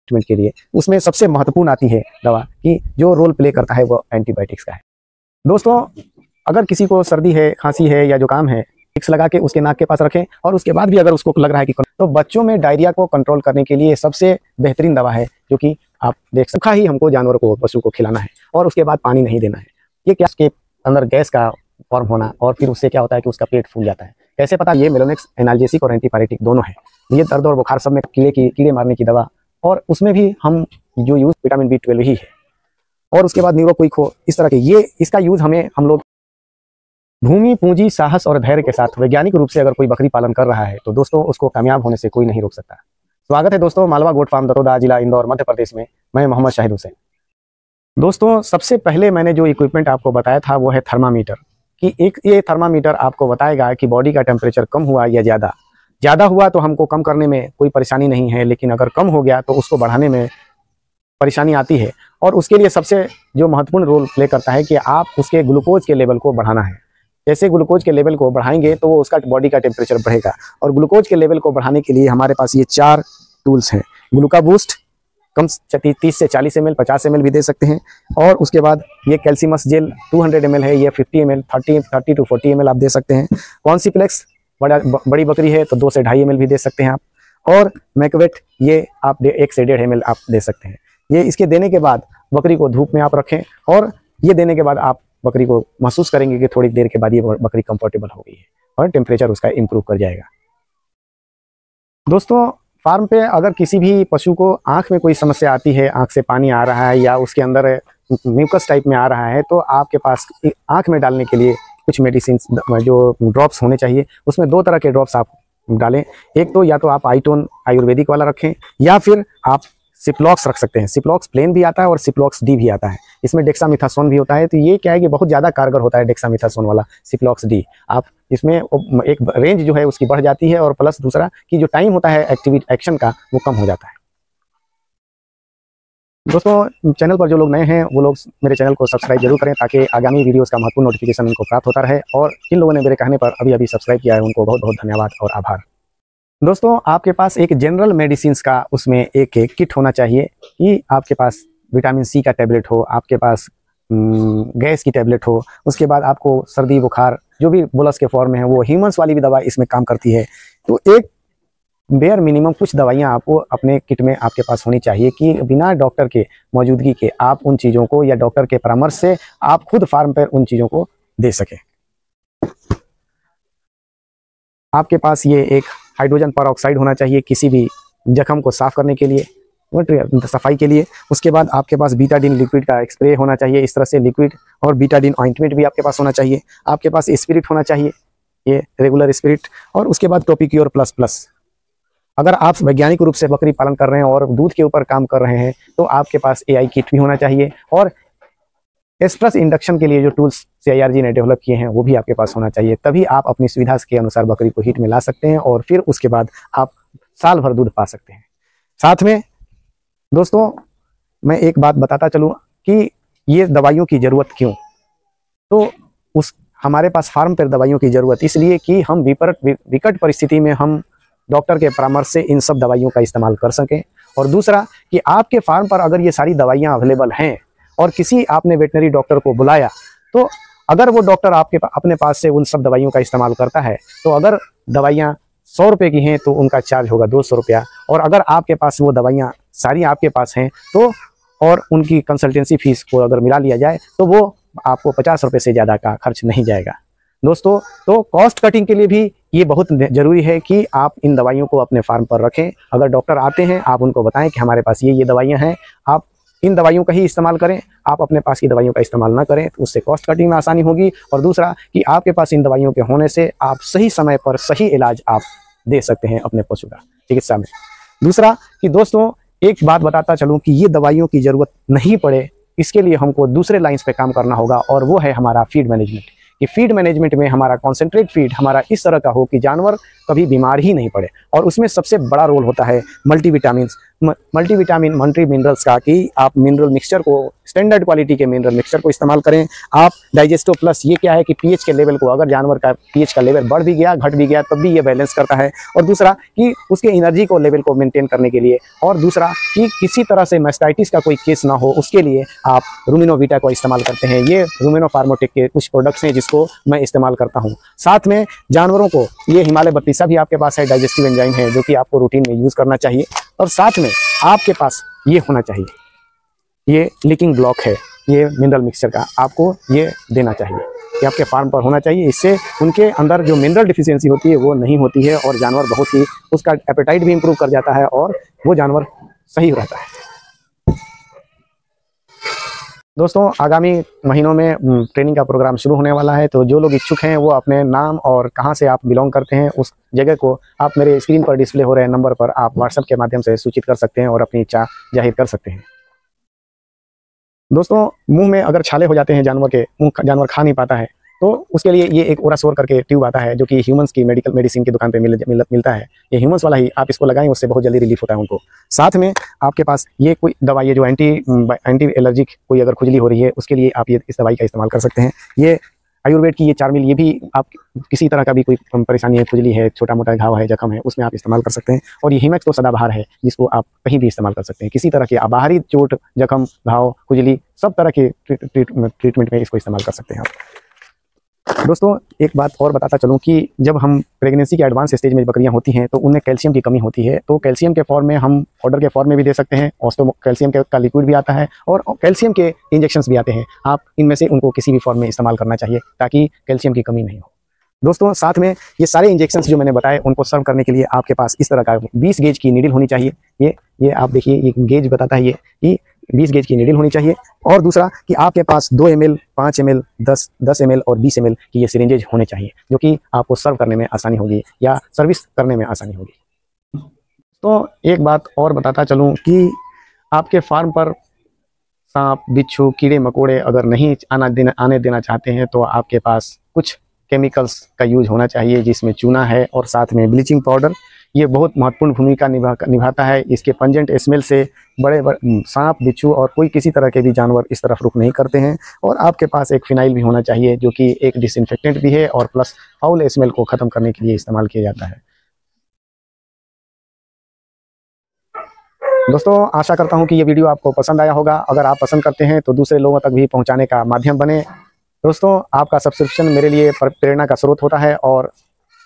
Treatment के लिए उसमें सबसे महत्वपूर्ण आती है दवा कि जो रोल प्ले करता है वो एंटीबायोटिक्स का है। दोस्तों, अगर किसी को सर्दी है, खांसी है या जुकाम है, विक्स लगा के उसके नाक के पास रखें और उसके बाद भी अगर उसको लग रहा है कि तो बच्चों में डायरिया को कंट्रोल करने के लिए सबसे बेहतरीन दवा है जो कि आप देख सकते ही हमको जानवर को, पशु को खिलाना है और उसके बाद पानी नहीं देना है। ये क्या, उसके अंदर गैस का फॉर्म होना और फिर उससे क्या होता है कि उसका पेट फूल जाता है। कैसे पता? ये मेलोनेक्स एनाल्जेसिक और एंटीपायरेटिक दोनों है। ये दर्द और बुखार सब में कीड़े मारने की दवा, और उसमें भी हम जो यूज विटामिन B12 ही है, और उसके बाद न्यूरोक्विक हो, इस तरह के ये इसका यूज हम लोग भूमि, पूंजी, साहस और धैर्य के साथ वैज्ञानिक रूप से अगर कोई बकरी पालन कर रहा है तो दोस्तों उसको कामयाब होने से कोई नहीं रोक सकता। स्वागत है दोस्तों मालवा गोट फार्म, दतोदा, जिला इंदौर, मध्य प्रदेश में। मैं मोहम्मद शाहिद हुसैन। दोस्तों, सबसे पहले मैंने जो इक्विपमेंट आपको बताया था वो है थर्मामीटर। कि ये थर्मामीटर आपको बताएगा कि बॉडी का टेम्परेचर कम हुआ या ज़्यादा हुआ तो हमको कम करने में कोई परेशानी नहीं है, लेकिन अगर कम हो गया तो उसको बढ़ाने में परेशानी आती है। और उसके लिए सबसे जो महत्वपूर्ण रोल प्ले करता है कि आप उसके ग्लूकोज के लेवल को बढ़ाना है। जैसे ग्लूकोज के लेवल को बढ़ाएंगे तो वो उसका बॉडी का टेम्परेचर बढ़ेगा। और ग्लूकोज के लेवल को बढ़ाने के लिए हमारे पास ये 4 टूल्स हैं। ग्लूका बूस्ट कम 30 से 40 ml, 50 ml भी दे सकते हैं। और उसके बाद ये कैल्सीमस जेल 200 ml है, ये 50 ml, 30 to 40 ml आप दे सकते हैं। कॉन्सिप्लेक्स बड़ी बकरी है तो 2 से 2.5 ml भी दे सकते हैं आप। और मैकवेट ये आप 1 से 1.5 ml आप दे सकते हैं। ये इसके देने के बाद बकरी को धूप में आप रखें और ये देने के बाद आप बकरी को महसूस करेंगे कि थोड़ी देर के बाद ये बकरी कंफर्टेबल हो गई है और टेम्परेचर उसका इंप्रूव कर जाएगा। दोस्तों, फार्म पे अगर किसी भी पशु को आंख में कोई समस्या आती है, आंख से पानी आ रहा है या उसके अंदर म्यूकस टाइप में आ रहा है, तो आपके पास आंख में डालने के लिए कुछ मेडिसिन जो ड्रॉप्स होने चाहिए। उसमें 2 तरह के ड्रॉप्स आप डालें। एक तो या तो आप आईटोन आयुर्वेदिक वाला रखें या फिर आप सिप्लॉक्स रख सकते हैं। सिप्लॉक्स प्लेन भी आता है और सिप्लॉक्स डी भी आता है। इसमें डेक्सामिथासोन भी होता है। तो ये क्या है कि बहुत ज़्यादा कारगर होता है डेक्सामिथासोन वाला सिप्लॉक्स डी। आप इसमें एक रेंज जो है उसकी बढ़ जाती है और प्लस दूसरा कि जो टाइम होता है एक्शन का वो कम हो जाता है। दोस्तों, चैनल पर जो लोग नए हैं वो लोग मेरे चैनल को सब्सक्राइब जरूर करें ताकि आगामी वीडियोस का महत्वपूर्ण नोटिफिकेशन उनको प्राप्त होता रहे। और जिन लोगों ने मेरे कहने पर अभी सब्सक्राइब किया है उनको बहुत बहुत धन्यवाद और आभार। दोस्तों, आपके पास एक जनरल मेडिसिन्स का उसमें एक किट होना चाहिए कि आपके पास विटामिन C का टैबलेट हो, आपके पास गैस की टैबलेट हो, उसके बाद आपको सर्दी बुखार जो भी बोलस के फॉर्म में है वो ह्यूमन्स वाली भी दवा इसमें काम करती है। तो एक बेयर मिनिमम कुछ दवाइयाँ आपको अपने किट में आपके पास होनी चाहिए कि बिना डॉक्टर के मौजूदगी के आप उन चीज़ों को या डॉक्टर के परामर्श से आप खुद फार्म पर उन चीज़ों को दे सकें। आपके पास ये एक हाइड्रोजन परऑक्साइड होना चाहिए किसी भी जख्म को साफ करने के लिए, सफाई के लिए। उसके बाद आपके पास बीटाडीन लिक्विड का स्प्रे होना चाहिए, इस तरह से लिक्विड, और बीटाडीन ऑइंटमेंट भी आपके पास होना चाहिए। आपके पास स्पिरिट होना चाहिए, ये रेगुलर स्पिरिट। और उसके बाद टॉपिक्योर प्लस। अगर आप वैज्ञानिक रूप से बकरी पालन कर रहे हैं और दूध के ऊपर काम कर रहे हैं तो आपके पास AI किट भी होना चाहिए। और एक्सप्रेस इंडक्शन के लिए जो टूल्स CIRG ने डेवलप किए हैं वो भी आपके पास होना चाहिए। तभी आप अपनी सुविधा के अनुसार बकरी को हीट में ला सकते हैं और फिर उसके बाद आप साल भर दूध पा सकते हैं। साथ में दोस्तों, मैं एक बात बताता चलूँ कि ये दवाइयों की ज़रूरत क्यों। तो हमारे पास फार्म पर दवाइयों की ज़रूरत इसलिए कि हम विकट परिस्थिति में हम डॉक्टर के परामर्श से इन सब दवाइयों का इस्तेमाल कर सकें। और दूसरा कि आपके फार्म पर अगर ये सारी दवाइयाँ अवेलेबल हैं और किसी आपने वेटनरी डॉक्टर को बुलाया तो अगर वो डॉक्टर अपने पास से उन सब दवाइयों का इस्तेमाल करता है तो अगर दवाइयाँ 100 रुपये की हैं तो उनका चार्ज होगा 200 रुपया। और अगर आपके पास वो दवाइयाँ सारी आपके पास हैं तो और उनकी कंसल्टेंसी फीस को अगर मिला लिया जाए तो वो आपको 50 रुपये से ज़्यादा का खर्च नहीं जाएगा। दोस्तों, तो कॉस्ट कटिंग के लिए भी ये बहुत ज़रूरी है कि आप इन दवाइयों को अपने फार्म पर रखें। अगर डॉक्टर आते हैं आप उनको बताएं कि हमारे पास ये दवाइयाँ हैं, आप इन दवाइयों का ही इस्तेमाल करें, आप अपने पास की दवाइयों का इस्तेमाल ना करें, तो उससे कॉस्ट कटिंग में आसानी होगी। और दूसरा कि आपके पास इन दवाइयों के होने से आप सही समय पर सही इलाज आप दे सकते हैं अपने पशु का चिकित्सा में। दूसरा कि दोस्तों, एक बात बताता चलूँ कि ये दवाइयों की ज़रूरत नहीं पड़े इसके लिए हमको दूसरे लाइन्स पे काम करना होगा, और वो है हमारा फीड मैनेजमेंट। कि फीड मैनेजमेंट में हमारा कॉन्सेंट्रेट फीड हमारा इस तरह का हो कि जानवर कभी बीमार ही नहीं पड़े। और उसमें सबसे बड़ा रोल होता है मल्टीविटामिन्स। मल्टीविटामिन मल्टी मिनरल्स का कि आप मिनरल मिक्सचर को, स्टैंडर्ड क्वालिटी के मिनरल मिक्सचर को इस्तेमाल करें। आप डाइजेस्टो प्लस, ये क्या है कि पीएच के लेवल को, अगर जानवर का पीएच का लेवल बढ़ भी गया घट भी गया तब भी ये बैलेंस करता है। और दूसरा कि उसके एनर्जी को लेवल को मेंटेन करने के लिए, और दूसरा कि किसी तरह से मैस्टाइटिस का कोई केस ना हो उसके लिए आप रूमिनोविटा को इस्तेमाल करते हैं। ये रूमिनो फार्मोटेक के कुछ प्रोडक्ट्स हैं जिसको मैं इस्तेमाल करता हूँ। साथ में जानवरों को ये हिमालय 32 भी आपके पास है, डाइजेस्टिव एंजाइम है जो कि आपको रूटीन में यूज़ करना चाहिए। और साथ में आपके पास ये होना चाहिए, ये लीकिंग ब्लॉक है, ये मिनरल मिक्सचर का आपको ये देना चाहिए कि आपके फार्म पर होना चाहिए। इससे उनके अंदर जो मिनरल डिफिशियंसी होती है वो नहीं होती है और जानवर बहुत ही, उसका एपेटाइट भी इंप्रूव कर जाता है और वो जानवर सही रहता है। दोस्तों आगामी महीनों में ट्रेनिंग का प्रोग्राम शुरू होने वाला है, तो जो लोग इच्छुक हैं वो अपने नाम और कहां से आप बिलोंग करते हैं उस जगह को आप मेरे स्क्रीन पर डिस्प्ले हो रहे नंबर पर आप व्हाट्सएप के माध्यम से सूचित कर सकते हैं और अपनी इच्छा जाहिर कर सकते हैं। दोस्तों मुंह में अगर छाले हो जाते हैं जानवर के, जानवर खा नहीं पाता है, तो उसके लिए ये एक ओरासोर करके ट्यूब आता है जो कि ह्यूमंस की मेडिसिन की दुकान पे मिलता है। ये ह्यूमंस वाला ही, आप इसको लगाएं उससे बहुत जल्दी रिलीफ होता है उनको। साथ में आपके पास ये कोई दवाई है जो एंटी एलर्जिक कोई अगर खुजली हो रही है उसके लिए आप ये इस दवाई का इस्तेमाल कर सकते हैं। ये आयुर्वेद की ये 4 मिल, ये भी आप किसी तरह का भी कोई परेशानी है, खुजली है, छोटा मोटा घाव है, जख्म है, उसमें आप इस्तेमाल कर सकते हैं। और ये हिमैक्स तो सदाबहार है जिसको आप कहीं भी इस्तेमाल कर सकते हैं। किसी तरह के बाहरी चोट, जख्म, घाव, खुजली, सब तरह के ट्रीटमेंट में इसको इस्तेमाल कर सकते हैं आप। दोस्तों एक बात और बताता चलूं कि जब हम प्रेगनेंसी के एडवांस स्टेज में बकरियां होती हैं तो उनमें कैल्शियम की कमी होती है, तो कैल्शियम के फॉर्म में हम पाउडर के फॉर्म में भी दे सकते हैं, ऑस्टो कैल्शियम का लिक्विड भी आता है और कैल्शियम के इंजेक्शंस भी आते हैं। आप इनमें से उनको किसी भी फॉर्म में इस्तेमाल करना चाहिए ताकि कैल्शियम की कमी नहीं हो। दोस्तों साथ में ये सारे इंजेक्शंस जो मैंने बताए उनको सर्व करने के लिए आपके पास इस तरह का 20 गेज की नीडल होनी चाहिए। ये आप देखिए, ये गेज बताता है ये कि 20 गेज की नीडल होनी चाहिए। और दूसरा कि आपके पास 2 ml, 5 ml, 10 ml और 20 ml की ये सिरिंजेज होने चाहिए जो कि आपको सर्व करने में आसानी होगी या सर्विस करने में आसानी होगी। तो एक बात और बताता चलूँ कि आपके फार्म पर सांप, बिच्छू, कीड़े मकोड़े अगर नहीं आने देना चाहते हैं तो आपके पास कुछ केमिकल्स का यूज होना चाहिए जिसमें चूना है और साथ में ब्लीचिंग पाउडर। ये बहुत महत्वपूर्ण भूमिका निभाता है। इसके पंजेंट स्मेल से बड़े सांप, बिच्छू और कोई किसी तरह के भी जानवर इस तरफ रुख नहीं करते हैं। और आपके पास एक फिनाइल भी होना चाहिए जो कि एक डिसइंफेक्टेंट भी है और प्लस फाउल स्मेल को ख़त्म करने के लिए इस्तेमाल किया जाता है। दोस्तों आशा करता हूँ कि ये वीडियो आपको पसंद आया होगा। अगर आप पसंद करते हैं तो दूसरे लोगों तक भी पहुँचाने का माध्यम बने। दोस्तों आपका सब्सक्रिप्शन मेरे लिए प्रेरणा का स्रोत होता है और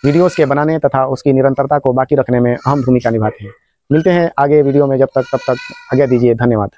वीडियोस के बनाने तथा उसकी निरंतरता को बाकी रखने में अहम भूमिका निभाते हैं। मिलते हैं आगे वीडियो में, जब तक तब तक आज्ञा दीजिए। धन्यवाद।